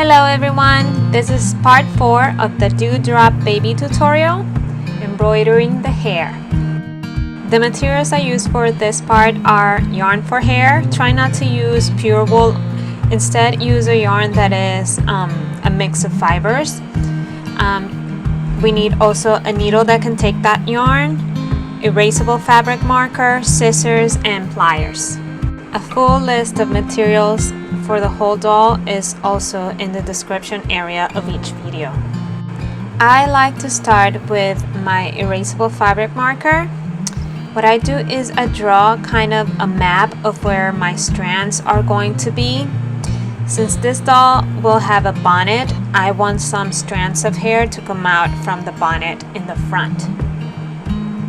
Hello everyone, this is part 4 of the Dewdrop Baby tutorial, embroidering the hair. The materials I use for this part are yarn for hair. Try not to use pure wool, instead use a yarn that is a mix of fibers. We need also a needle that can take that yarn, erasable fabric marker, scissors, and pliers. A full list of materials for the whole doll is also in the description area of each video. I like to start with my erasable fabric marker. What I do is I draw kind of a map of where my strands are going to be. Since this doll will have a bonnet, I want some strands of hair to come out from the bonnet in the front.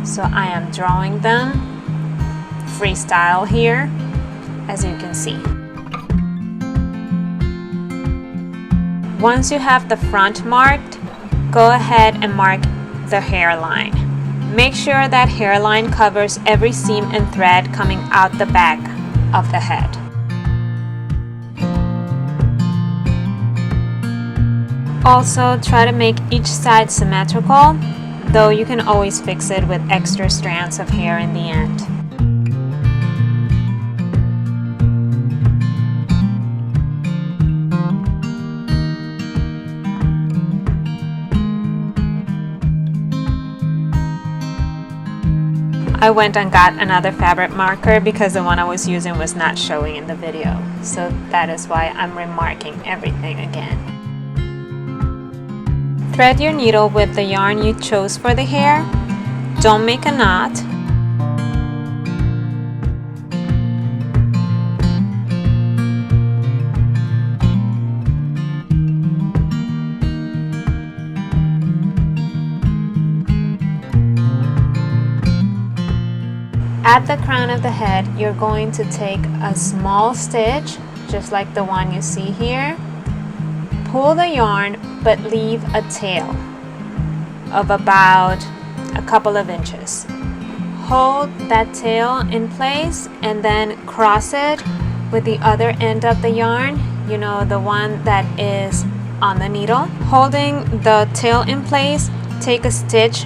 So I am drawing them freestyle here, as you can see. Once you have the front marked, go ahead and mark the hairline. Make sure that hairline covers every seam and thread coming out the back of the head. Also, try to make each side symmetrical, though you can always fix it with extra strands of hair in the end. I went and got another fabric marker because the one I was using was not showing in the video. So that is why I'm remarking everything again. Thread your needle with the yarn you chose for the hair. Don't make a knot. At the crown of the head, you're going to take a small stitch, just like the one you see here. Pull the yarn, but leave a tail of about a couple of inches. Hold that tail in place and then cross it with the other end of the yarn, you know, the one that is on the needle. Holding the tail in place, take a stitch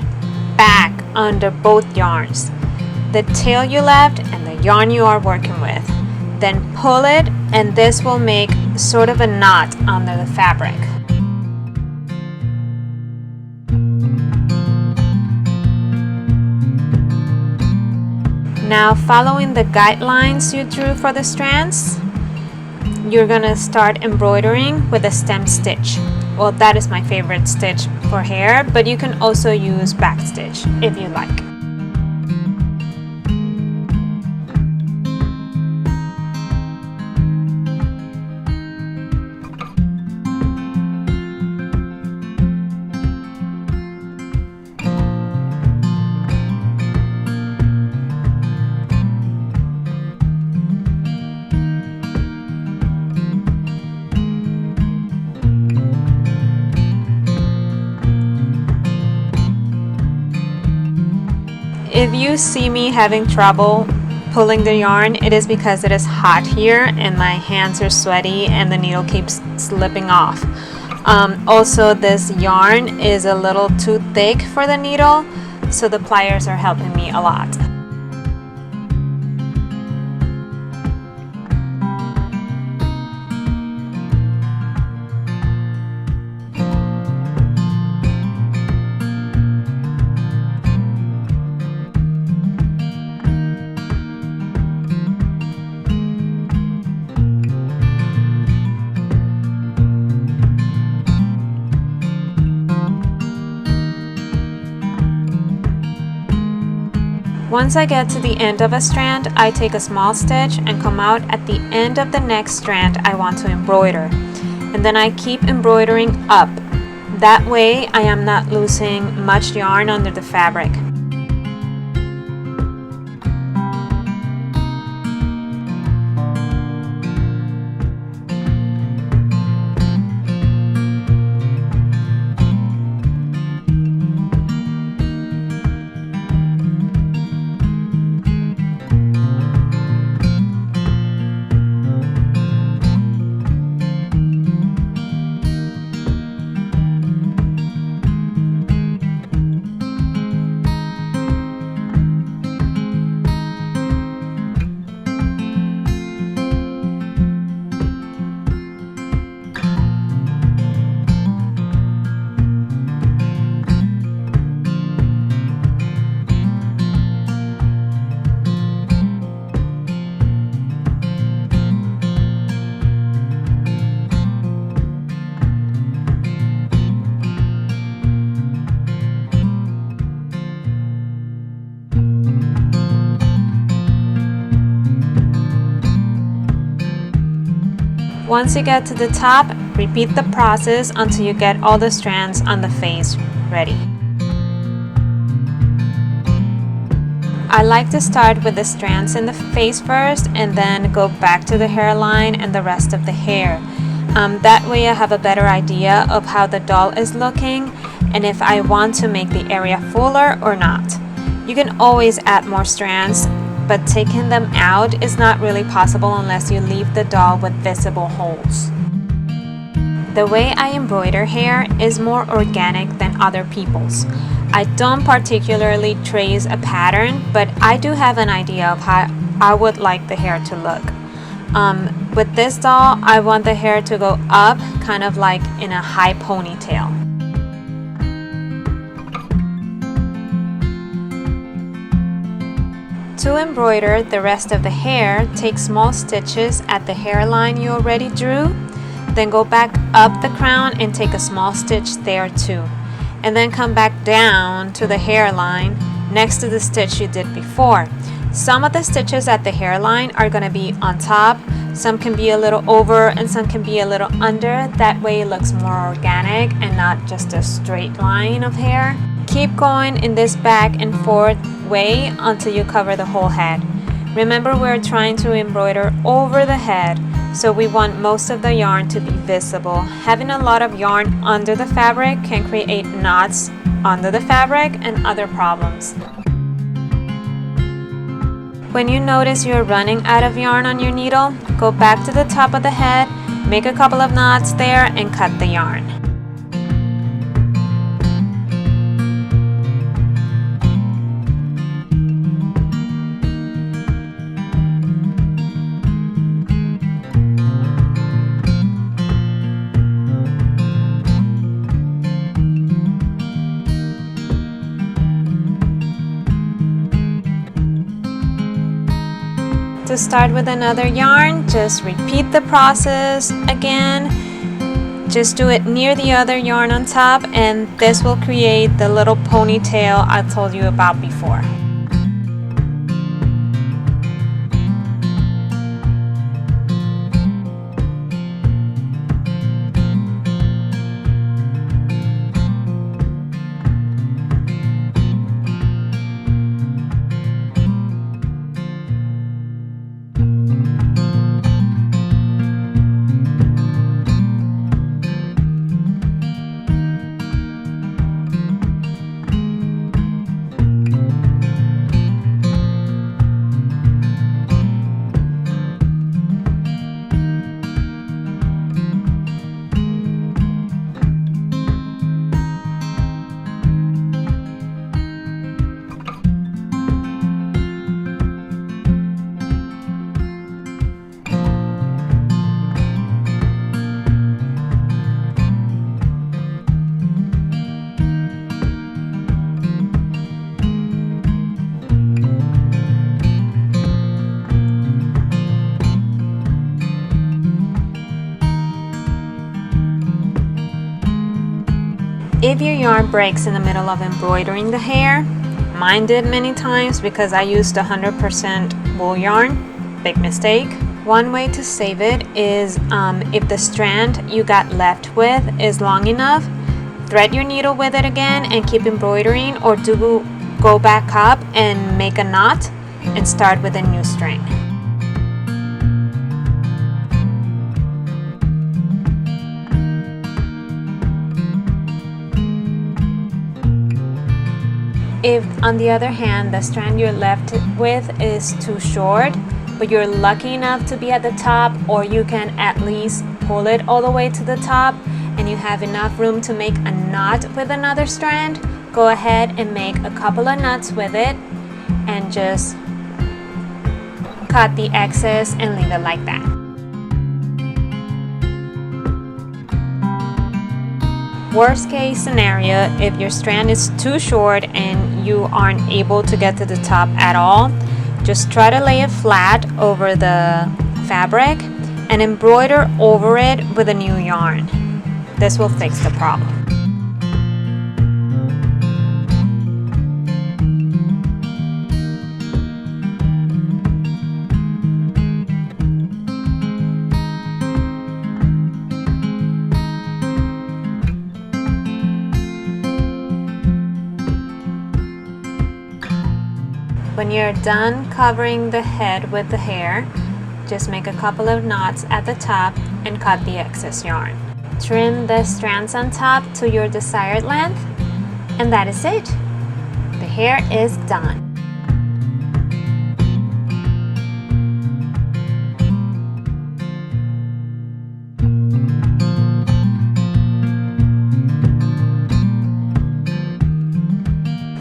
back under both yarns, the tail you left and the yarn you are working with. Then pull it, and this will make sort of a knot under the fabric. Now, following the guidelines you drew for the strands, you're gonna start embroidering with a stem stitch. Well, that is my favorite stitch for hair, but you can also use back stitch if you like. If you see me having trouble pulling the yarn, it is because it is hot here and my hands are sweaty and the needle keeps slipping off. Also, this yarn is a little too thick for the needle, so the pliers are helping me a lot. Once I get to the end of a strand, I take a small stitch and come out at the end of the next strand I want to embroider. And then I keep embroidering up. That way I am not losing much yarn under the fabric. Once you get to the top, repeat the process until you get all the strands on the face ready. I like to start with the strands in the face first and then go back to the hairline and the rest of the hair. That way I have a better idea of how the doll is looking and if I want to make the area fuller or not. You can always add more strands, but taking them out is not really possible unless you leave the doll with visible holes. The way I embroider hair is more organic than other people's. I don't particularly trace a pattern, but I do have an idea of how I would like the hair to look. With this doll, I want the hair to go up, kind of like in a high ponytail. To embroider the rest of the hair, take small stitches at the hairline you already drew, then go back up the crown and take a small stitch there too, and then come back down to the hairline next to the stitch you did before. Some of the stitches at the hairline are going to be on top, some can be a little over, and some can be a little under. That way it looks more organic and not just a straight line of hair. Keep going in this back and forth way until you cover the whole head. Remember, we're trying to embroider over the head, so we want most of the yarn to be visible. Having a lot of yarn under the fabric can create knots under the fabric and other problems. When you notice you're running out of yarn on your needle, go back to the top of the head, make a couple of knots there, and cut the yarn. To start with another yarn, just repeat the process again. Just do it near the other yarn on top, and this will create the little ponytail I told you about before. If your yarn breaks in the middle of embroidering the hair, mine did many times because I used 100% wool yarn, big mistake. One way to save it is if the strand you got left with is long enough, thread your needle with it again and keep embroidering, or go back up and make a knot and start with a new string. If, on the other hand, the strand you're left with is too short, but you're lucky enough to be at the top, or you can at least pull it all the way to the top, and you have enough room to make a knot with another strand, go ahead and make a couple of knots with it, and just cut the excess and leave it like that. Worst case scenario, if your strand is too short and you aren't able to get to the top at all, just try to lay it flat over the fabric and embroider over it with a new yarn. This will fix the problem. When you're done covering the head with the hair, just make a couple of knots at the top and cut the excess yarn. Trim the strands on top to your desired length, and that is it. The hair is done.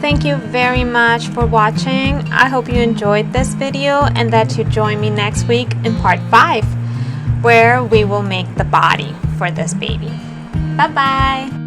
Thank you very much for watching. I hope you enjoyed this video and that you join me next week in part 5, where we will make the body for this baby. Bye bye!